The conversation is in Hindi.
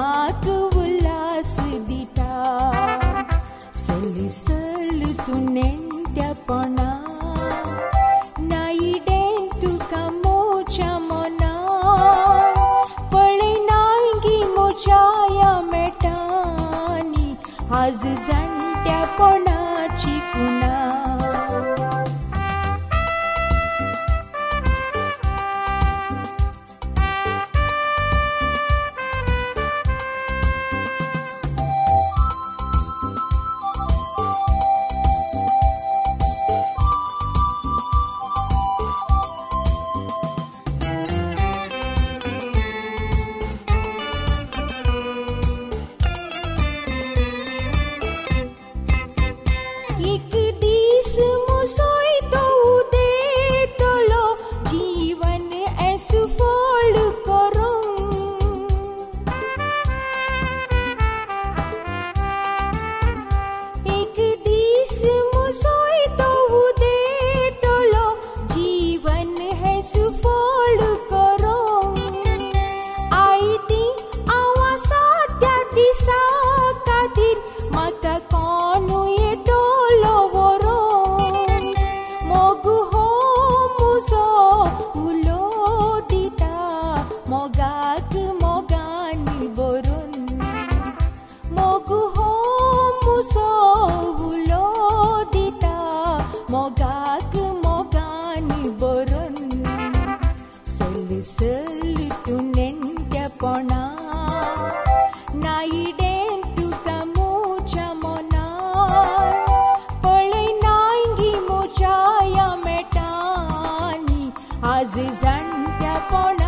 नाक उल्लास दिता सल तू नेंट्यापणा नाई डेंटू का मोचा मना पळे नांगी मोचाया मेटानी आज जाणट्यापणाची कुणा एक दिस मुसोई तो उदे तोलो जीवन ऐसु फोल्ड करूं एक दिस मुसोई तो उदे तोलो जीवन ऐसु फोल्ड करूं आई ती आवासा त्या दिसा खातीर म्हाका कोणू उलो दिता मोगाक मोगानी बरून मोगू हो मुसो उलो दिता मोगाक मोगानी बरून सल तू नेंट्यापणा नाई डेंटू का मोचा मना पळे नांगी मोचाया मेटानी आज जाणट्यापणा